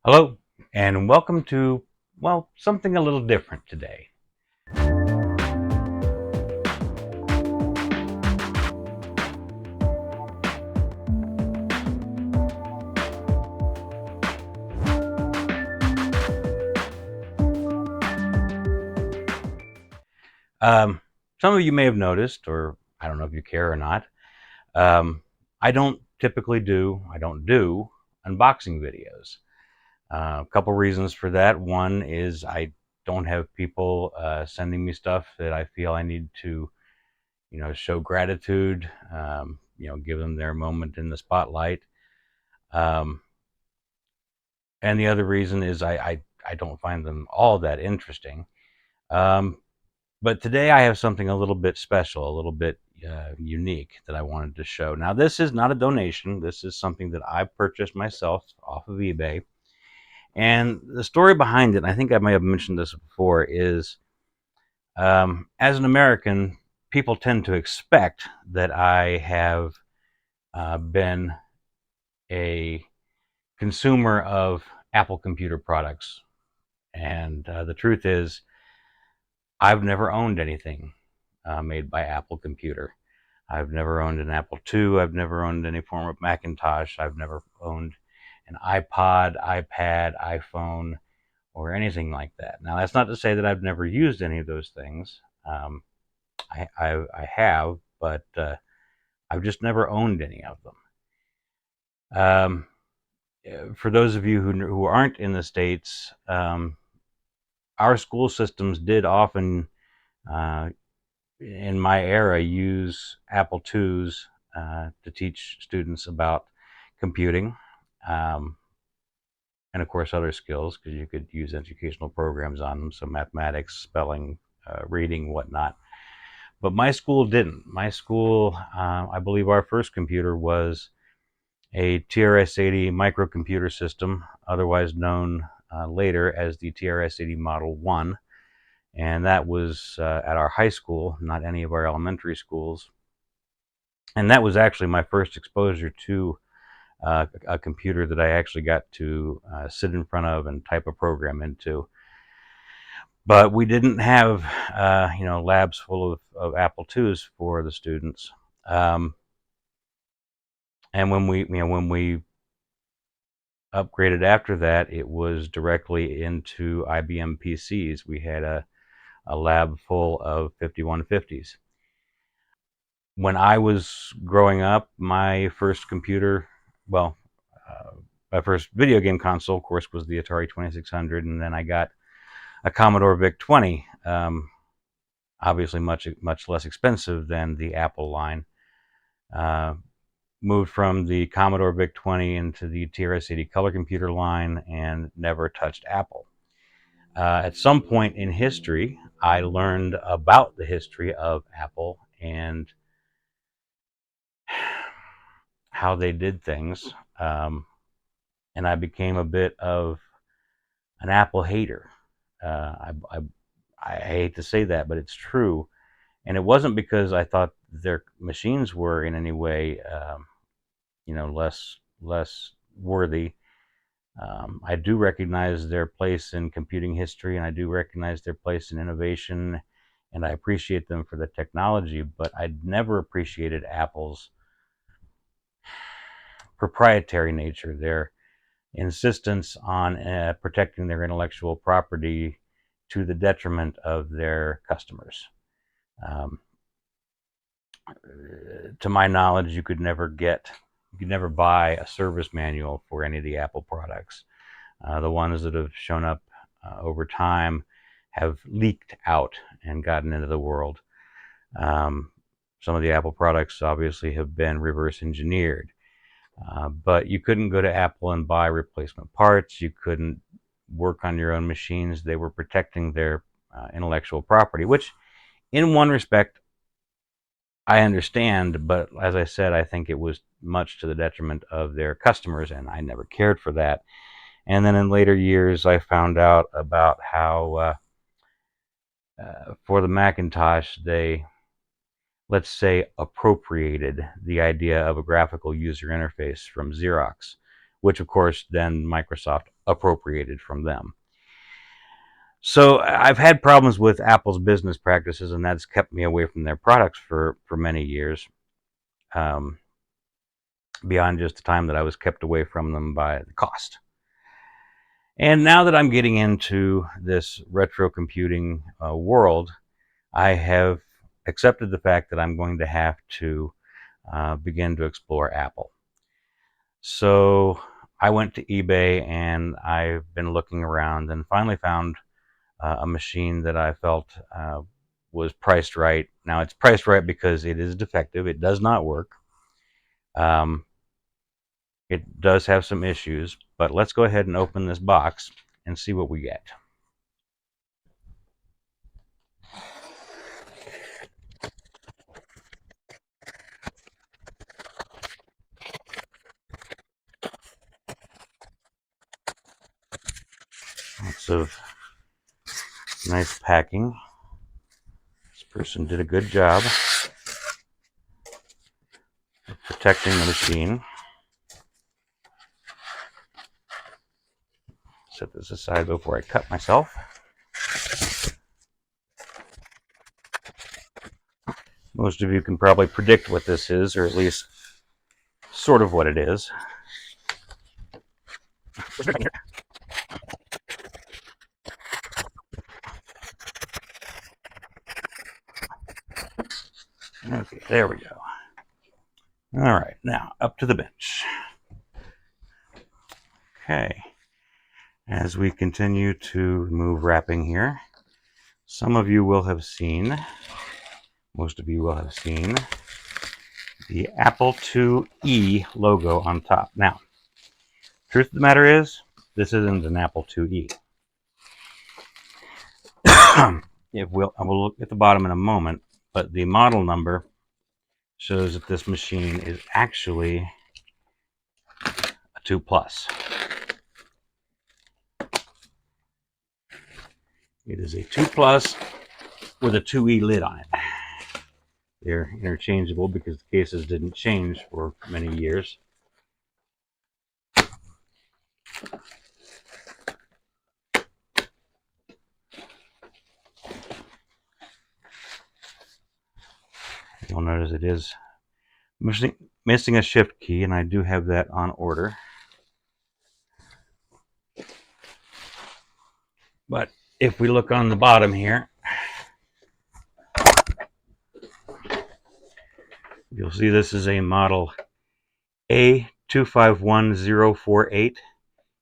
Hello, and welcome to, well, something a little different today. Um, some of you may have noticed, or I don't know if you care or not, um, I don't do unboxing videos. A couple reasons for that. One is I don't have people sending me stuff that I feel I need to, show gratitude, give them their moment in the spotlight. Um, and the other reason is I don't find them all that interesting. Um, but today I have something a little bit special, a little bit unique that I wanted to show. Now, this is not a donation. This is something that I purchased myself off of eBay. And the story behind it, I think I may have mentioned this before, is as an American, people tend to expect that I have been a consumer of Apple computer products. And the truth is, I've never owned anything made by Apple Computer. I've never owned an Apple II. I've never owned any form of Macintosh. I've never owned an iPod, iPad, iPhone, or anything like that. Now, that's not to say that I've never used any of those things. I have, but I've just never owned any of them. For those of you who aren't in the States, our school systems did often uh, in my era use Apple IIs to teach students about computing, um, and of course other skills, because you could use educational programs on them, so mathematics, spelling, reading, whatnot. But my school didn't. My school, I believe our first computer was a TRS-80 microcomputer system, otherwise known later as the TRS-80 Model 1. And that was at our high school, not any of our elementary schools. And that was actually my first exposure to a computer that I actually got to sit in front of and type a program into. But we didn't have, labs full of Apple IIs for the students. Um, and when we upgraded after that, it was directly into IBM PCs. We had a lab full of 5150s. When I was growing up, my first computer, well, my first video game console, of course, was the Atari 2600, and then I got a Commodore VIC-20, obviously much less expensive than the Apple line. Uh, Moved from the Commodore VIC-20 into the TRS-80 color computer line and never touched Apple. At some point in history, I learned about the history of Apple and how they did things. And I became a bit of an Apple hater. I hate to say that, but it's true. And it wasn't because I thought their machines were in any way, less worthy. I do recognize their place in computing history, and I do recognize their place in innovation, and I appreciate them for the technology. But I never appreciated Apple's proprietary nature, their insistence on protecting their intellectual property to the detriment of their customers. Um, to my knowledge, you could never buy a service manual for any of the Apple products. The ones that have shown up over time have leaked out and gotten into the world. Um, some of the Apple products obviously have been reverse engineered. But you couldn't go to Apple and buy replacement parts. You couldn't work on your own machines. They were protecting their intellectual property, which, in one respect, I understand. But as I said, I think it was much to the detriment of their customers, and I never cared for that. And then in later years, I found out about how, for the Macintosh, they, let's say, appropriated the idea of a graphical user interface from Xerox, which of course then Microsoft appropriated from them. So I've had problems with Apple's business practices, and that's kept me away from their products for many years, beyond just the time that I was kept away from them by the cost. And now that I'm getting into this retro computing world, I have accepted the fact that I'm going to have to begin to explore Apple. So I went to eBay and I've been looking around and finally found a machine that I felt was priced right. Now it's priced right because it is defective. It does not work. It does have some issues, but let's go ahead and open this box and see what we get. Lots of nice packing. This person did a good job of protecting the machine. Set this aside before I cut myself. Most of you can probably predict what this is, or at least sort of what it is. Okay, there we go. All right, now up to the bench. Okay, as we continue to remove wrapping here, some of you will have seen, most of you will have seen, the Apple IIe logo on top. Now, truth of the matter is, this isn't an Apple IIe. I will look at the bottom in a moment, but the model number shows that this machine is actually a 2 Plus. It is a 2 Plus with a 2E lid on it. They're interchangeable because the cases didn't change for many years. You'll notice it is missing a shift key, and I do have that on order. But if we look on the bottom here, you'll see this is a model A251048,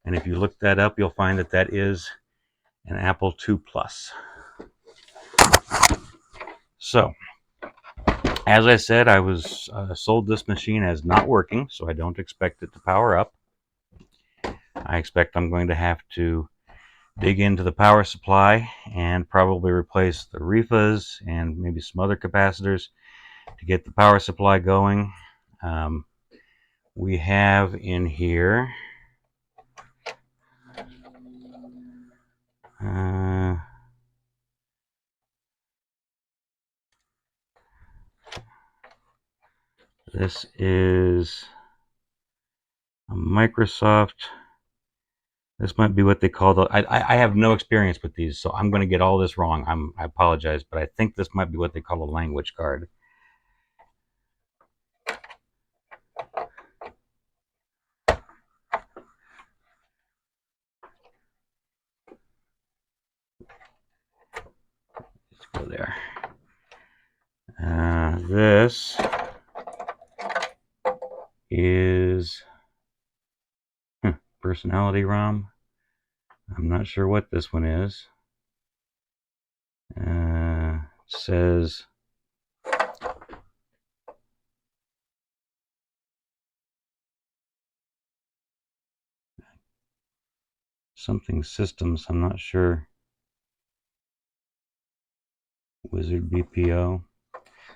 and if you look that up, you'll find that that is an Apple II Plus. So, as I said, I was sold this machine as not working, so I don't expect it to power up. I expect I'm going to have to dig into the power supply and probably replace the REFAs and maybe some other capacitors to get the power supply going. We have in here this is a Microsoft. This might be what they call the. I have no experience with these, so I'm going to get all this wrong. I apologize, but I think this might be what they call a language card. Let's go there. This is personality ROM. I'm not sure what this one is. It says something systems. I'm not sure. Wizard BPO.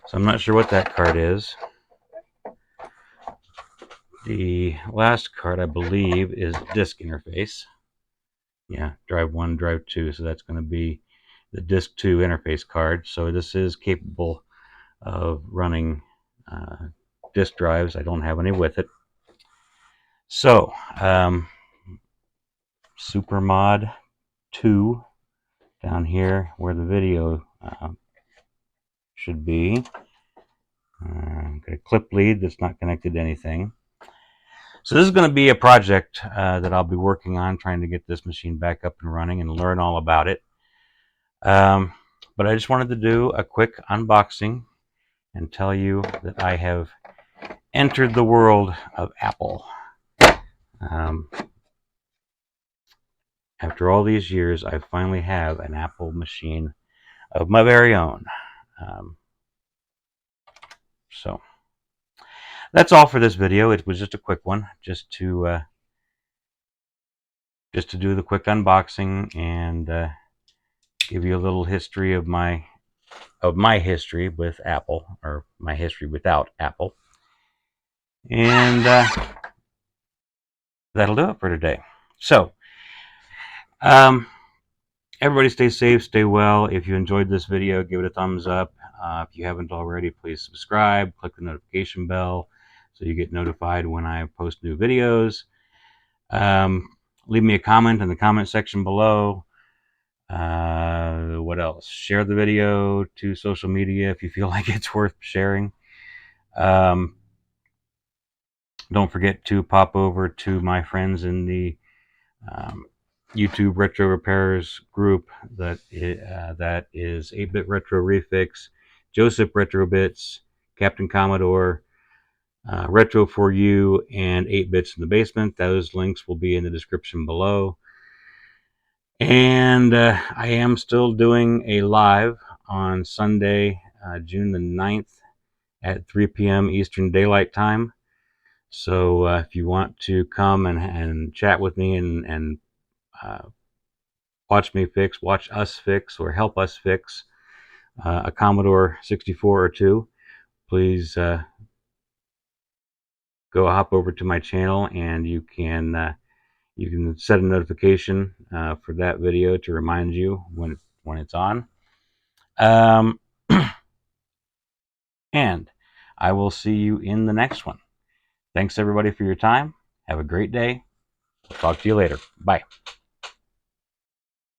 So I'm not sure what that card is. The last card, I believe, is disk interface. Yeah, drive 1, drive 2. So that's going to be the disk 2 interface card. So this is capable of running disk drives. I don't have any with it. So, Super Mod 2 down here where the video should be. Got a clip lead that's not connected to anything. So this is going to be a project that I'll be working on, trying to get this machine back up and running and learn all about it. But I just wanted to do a quick unboxing and tell you that I have entered the world of Apple. After all these years, I finally have an Apple machine of my very own. So that's all for this video. It was just a quick one, just to do the quick unboxing and give you a little history of my history with Apple, or my history without Apple. And that'll do it for today. So, everybody stay safe, stay well. If you enjoyed this video, give it a thumbs up. If you haven't already, please subscribe, click the notification bell so you get notified when I post new videos. Leave me a comment in the comment section below. What else? Share the video to social media if you feel like it's worth sharing. Don't forget to pop over to my friends in the YouTube Retro Repairers group. That is 8-Bit Retro Refix, Joseph Retro Bits, Captain Commodore, Retro for You, and 8-Bits in the Basement. Those links will be in the description below. And I am still doing a live on Sunday, June the 9th at 3 p.m. Eastern Daylight Time. So if you want to come and chat with me and watch us fix, or help us fix a Commodore 64 or 2, please go hop over to my channel, and you can set a notification for that video to remind you when it's on. And I will see you in the next one. Thanks everybody for your time. Have a great day. Talk to you later. Bye.